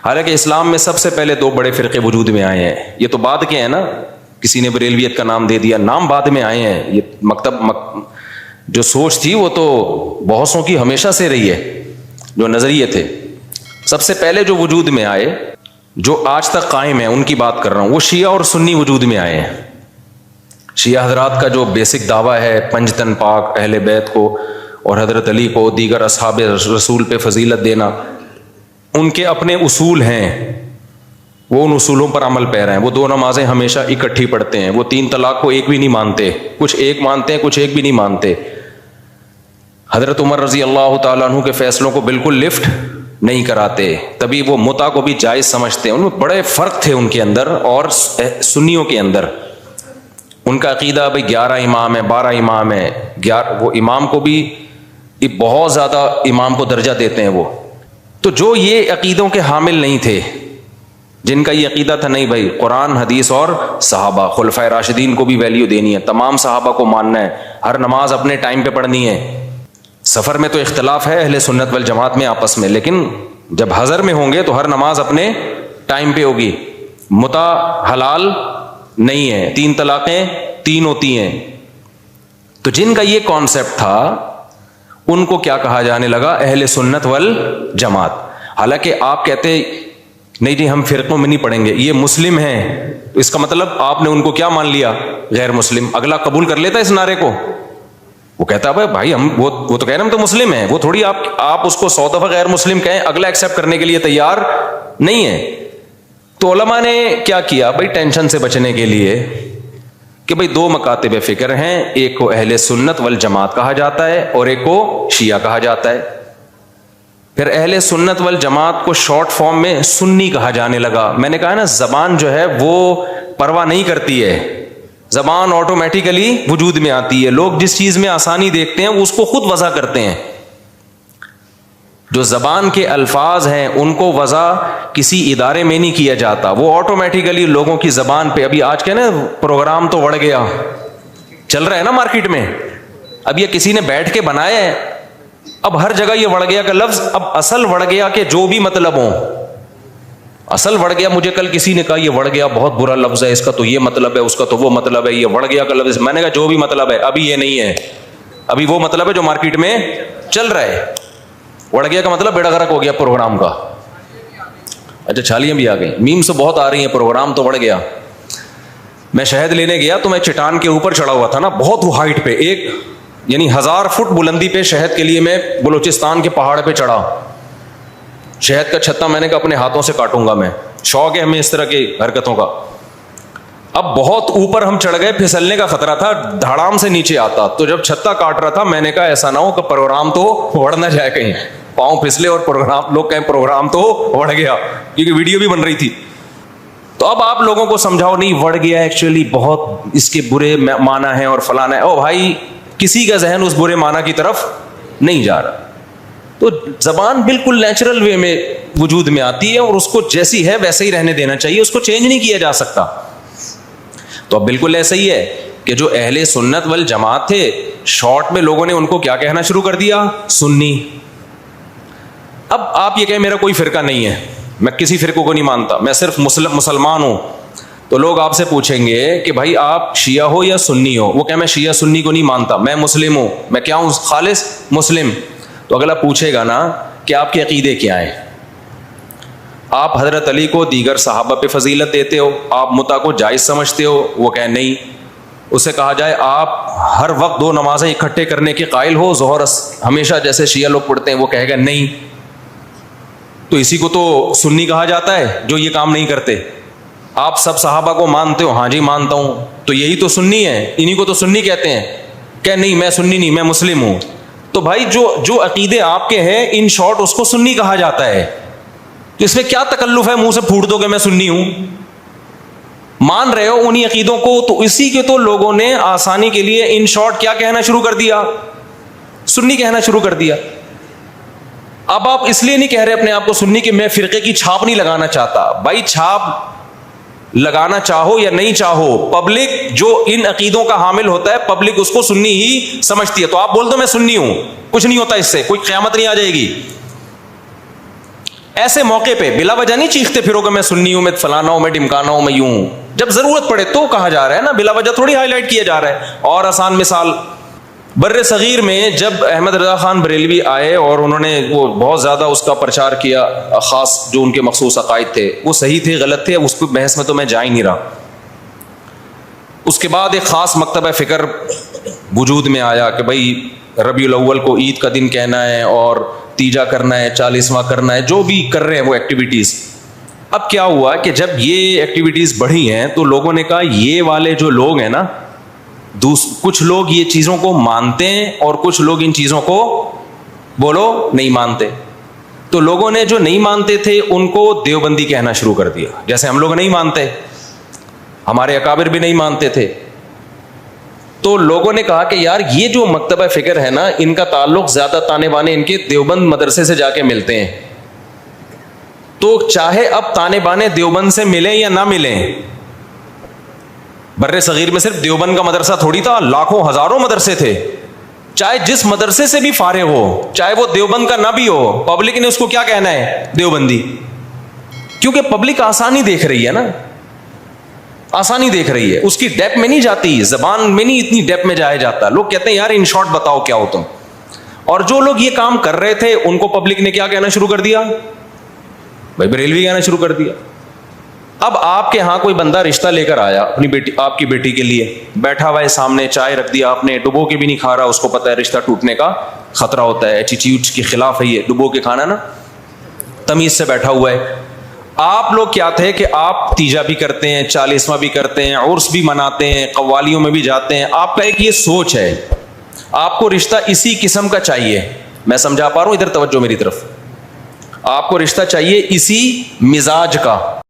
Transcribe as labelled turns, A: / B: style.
A: حالانکہ اسلام میں سب سے پہلے 2 بڑے فرقے وجود میں آئے ہیں. یہ تو بعد کے ہیں نا, کسی نے بریلویت کا نام دے دیا, نام بعد میں آئے ہیں. یہ جو سوچ تھی وہ تو بہتوں کی ہمیشہ سے رہی ہے, جو نظریے تھے. سب سے پہلے جو وجود میں آئے, جو آج تک قائم ہیں, ان کی بات کر رہا ہوں. وہ شیعہ اور سنی وجود میں آئے ہیں. شیعہ حضرات کا جو بیسک دعویٰ ہے پنج تن پاک, اہل بیت کو اور حضرت علی کو, دیگر اصحاب رسول پہ فضیلت دینا, ان کے اپنے اصول ہیں. وہ ان اصولوں پر عمل پیرا ہیں. وہ 2 نمازیں ہمیشہ اکٹھی پڑھتے ہیں. وہ 3 طلاق کو ایک بھی نہیں مانتے, کچھ ایک مانتے ہیں, کچھ ایک بھی نہیں مانتے. حضرت عمر رضی اللہ تعالیٰ عنہ کے فیصلوں کو بالکل لفٹ نہیں کراتے. تبھی وہ متع کو بھی جائز سمجھتے ہیں. ان میں بڑے فرق تھے ان کے اندر اور سنیوں کے اندر. ان کا عقیدہ بھائی 11 امام ہے, 12 امام ہے. وہ امام کو بھی بہت زیادہ امام کو درجہ دیتے ہیں وہ. تو جو یہ عقیدوں کے حامل نہیں تھے, جن کا یہ عقیدہ تھا نہیں بھائی قرآن حدیث اور صحابہ, خلفائے راشدین کو بھی ویلیو دینی ہے, تمام صحابہ کو ماننا ہے, ہر نماز اپنے ٹائم پہ پڑھنی ہے. سفر میں تو اختلاف ہے اہل سنت والجماعت میں آپس میں, لیکن جب حضر میں ہوں گے تو ہر نماز اپنے ٹائم پہ ہوگی. متع حلال نہیں ہے, 3 طلاقیں 3 ہوتی ہیں. تو جن کا یہ کانسیپٹ تھا ان کو کیا کہا جانے لگا, اہل سنت والجماعت. حالانکہ آپ کہتے نہیں جی ہم فرقوں میں نہیں پڑھیں گے, یہ مسلم ہیں, تو اس کا مطلب آپ نے ان کو کیا مان لیا, غیر مسلم. اگلا قبول کر لیتا اس نعرے کو, وہ کہتا ہے بھائی ہم وہ تو کہہ رہے ہیں ہم تو مسلم ہیں. وہ تھوڑی آپ اس کو 100 دفعہ غیر مسلم کہیں, اگلا ایکسیپٹ کرنے کے لیے تیار نہیں ہے. تو علماء نے کیا کیا بھائی, ٹینشن سے بچنے کے لیے کہ بھائی 2 مکاتب فکر ہیں, ایک کو اہل سنت والجماعت کہا جاتا ہے اور ایک کو شیعہ کہا جاتا ہے. پھر اہل سنت والجماعت کو شارٹ فارم میں سنی کہا جانے لگا. میں نے کہا نا زبان جو ہے وہ پرواہ نہیں کرتی ہے, زبان آٹومیٹیکلی وجود میں آتی ہے. لوگ جس چیز میں آسانی دیکھتے ہیں اس کو خود وضع کرتے ہیں. جو زبان کے الفاظ ہیں ان کو وضع کسی ادارے میں نہیں کیا جاتا, وہ آٹومیٹیکلی لوگوں کی زبان پہ. ابھی آج کے نا پروگرام تو بڑھ گیا, چل رہا ہے نا مارکیٹ میں, اب یہ کسی نے بیٹھ کے بنایا ہے, اب ہر جگہ یہ وڑ گیا کا لفظ. اب اصل وڑ گیا کہ جو بھی مطلب ہو, اصل وڑ گیا. مجھے کل کسی نے کہا یہ وڑ گیا بہت برا لفظ ہے, اس کا تو یہ مطلب ہے, اس کا تو وہ مطلب ہے, یہ وڑ گیا کا لفظ. میں نے کہا جو بھی مطلب ہے ابھی یہ نہیں ہے, ابھی وہ مطلب ہے جو مارکیٹ میں چل رہا ہے. وڑ گیا کا مطلب بیڑا غرق ہو گیا پروگرام کا. اچھا چھالیاں بھی آ گئی, میم سے بہت آ رہی ہیں, پروگرام تو وڑ گیا. میں شہد لینے گیا تو میں چٹان کے اوپر چڑھا ہوا تھا نا, بہت ہائٹ پہ, ایک یعنی 1000 فٹ بلندی پہ شہد کے لیے میں بلوچستان کے پہاڑ پہ چڑھا. شہد کا چھتا میں نے کہا اپنے ہاتھوں سے کاٹوں گا میں, شوق ہے ہمیں اس طرح کی حرکتوں کا. اب بہت اوپر ہم چڑھ گئے, پھسلنے کا خطرہ تھا, دھڑام سے نیچے آتا. تو جب چھتا کاٹ رہا تھا میں نے کہا ایسا نہ ہو کہ پروگرام تو وڑ نہ جائے کہیں, پاؤں پھسلے اور پروگرام لوگ کہیں پروگرام تو وڑ گیا, کیونکہ ویڈیو بھی بن رہی تھی. تو اب آپ لوگوں کو سمجھاؤ نہیں وڑ گیا, ایکچولی بہت اس کے برے معنی ہیں اور فلانا ہے. او بھائی کسی کا ذہن اس برے معنی کی طرف نہیں جا رہا. تو زبان بالکل نیچرل وے میں وجود میں آتی ہے اور اس کو جیسی ہے ویسے ہی رہنے دینا چاہیے, اس کو چینج نہیں کیا جا سکتا. تو اب بالکل ایسا ہی ہے کہ جو اہل سنت والجماعت تھے, شارٹ میں لوگوں نے ان کو کیا کہنا شروع کر دیا, سنی. اب آپ یہ کہیں میرا کوئی فرقہ نہیں ہے, میں کسی فرقے کو نہیں مانتا, میں صرف مسلمان ہوں. تو لوگ آپ سے پوچھیں گے کہ بھائی آپ شیعہ ہو یا سنی ہو, وہ کہ میں شیعہ سنی کو نہیں مانتا, میں مسلم ہوں. میں کیا ہوں, خالص مسلم. تو اگلا پوچھے گا نا کہ آپ کے عقیدے کیا ہیں, آپ حضرت علی کو دیگر صحابہ پہ فضیلت دیتے ہو, آپ متع کو جائز سمجھتے ہو, وہ کہیں نہیں. اسے کہا جائے آپ ہر وقت 2 نمازیں اکٹھے کرنے کے قائل ہو, ظہر ہمیشہ جیسے شیعہ لوگ پڑھتے ہیں, وہ کہے گا نہیں. تو اسی کو تو سنی کہا جاتا ہے جو یہ کام نہیں کرتے. آپ سب صحابہ کو مانتے ہو, ہاں جی مانتا ہوں, تو یہی تو سنی ہے, انہی کو تو سنی کہتے ہیں. کہ نہیں میں سنی نہیں, میں مسلم ہوں. تو بھائی جو عقیدے آپ کے ہیں ان شارٹ اس کو سنی کہا جاتا ہے. تو اس میں کیا تکلف ہے منہ سے پھوٹ دو کہ میں سنی ہوں, مان رہے ہو انہی عقیدوں کو. تو اسی کے تو لوگوں نے آسانی کے لیے ان شارٹ کیا کہنا شروع کر دیا, سنی کہنا شروع کر دیا. اب آپ اس لیے نہیں کہہ رہے اپنے آپ کو سنی کہ میں فرقے کی چھاپ نہیں لگانا چاہتا. بھائی چھاپ لگانا چاہو یا نہیں چاہو, پبلک جو ان عقیدوں کا حامل ہوتا ہے پبلک اس کو سنی ہی سمجھتی ہے. تو آپ بول دو میں سنی ہوں, کچھ نہیں ہوتا اس سے, کوئی قیامت نہیں آ جائے گی. ایسے موقع پہ بلا وجہ نہیں چیختے پھرو کہ میں سنی ہوں، میں فلانا ہوں، میں ڈمکانا ہوں، میں یوں ہوں. جب ضرورت پڑے تو کہا جا رہا ہے نا، بلا وجہ تھوڑی ہائی لائٹ کیا جا رہا ہے. اور آسان مثال، بر صغیر میں جب احمد رضا خان بریلوی آئے اور انہوں نے وہ بہت زیادہ اس کا پرچار کیا، خاص جو ان کے مخصوص عقائد تھے وہ صحیح تھے غلط تھے، اس کو بحث میں تو میں جا ہی نہیں رہا. اس کے بعد ایک خاص مکتبہ فکر وجود میں آیا کہ بھائی ربیع الاول کو عید کا دن کہنا ہے اور تیجا کرنا ہے، 40واں کرنا ہے، جو بھی کر رہے ہیں وہ ایکٹیویٹیز. اب کیا ہوا کہ جب یہ ایکٹیویٹیز بڑھی ہیں تو لوگوں نے کہا یہ والے جو لوگ ہیں نا، کچھ لوگ یہ چیزوں کو مانتے ہیں اور کچھ لوگ ان چیزوں کو بولو نہیں مانتے. تو لوگوں نے جو نہیں مانتے تھے ان کو دیوبندی کہنا شروع کر دیا، جیسے ہم لوگ نہیں مانتے، ہمارے اکابر بھی نہیں مانتے تھے. تو لوگوں نے کہا کہ یار یہ جو مکتبہ فکر ہے نا، ان کا تعلق زیادہ تانے بانے ان کے دیوبند مدرسے سے جا کے ملتے ہیں. تو چاہے اب تانے بانے دیوبند سے ملیں یا نہ ملیں، بر صغیر میں صرف دیوبند کا مدرسہ تھوڑی تھا، لاکھوں ہزاروں مدرسے تھے. چاہے جس مدرسے سے بھی فارغ ہو، چاہے وہ دیوبند کا نہ بھی ہو، پبلک نے اس کو کیا کہنا ہے؟ دیوبندی. کیونکہ پبلک آسانی دیکھ رہی ہے نا، آسانی دیکھ رہی ہے، اس کی ڈیپ میں نہیں جاتی، زبان میں نہیں اتنی ڈیپ میں جایا جاتا. لوگ کہتے ہیں یار ان شارٹ بتاؤ کیا ہو تم. اور جو لوگ یہ کام کر رہے تھے ان کو پبلک نے کیا کہنا شروع کر دیا؟ بھائی بریلوی کہنا شروع کر دیا. اب آپ کے ہاں کوئی بندہ رشتہ لے کر آیا اپنی بیٹی، آپ کی بیٹی کے لیے، بیٹھا ہوا ہے سامنے، چائے رکھ دیا آپ نے، ڈبو کے بھی نہیں کھا رہا، اس کو پتا ہے رشتہ ٹوٹنے کا خطرہ ہوتا ہے، ایٹیٹیوڈ کے خلاف ہے یہ، ڈبو کے کھانا نا، تمیز سے بیٹھا ہوا ہے. آپ لوگ کیا تھے کہ آپ تیجا بھی کرتے ہیں، 40واں بھی کرتے ہیں، عرس بھی مناتے ہیں، قوالیوں میں بھی جاتے ہیں. آپ کا ایک یہ سوچ ہے، آپ کو رشتہ اسی قسم کا چاہیے. میں سمجھا پا رہا ہوں؟ ادھر توجہ میری طرف. آپ کو رشتہ چاہیے اسی مزاج کا.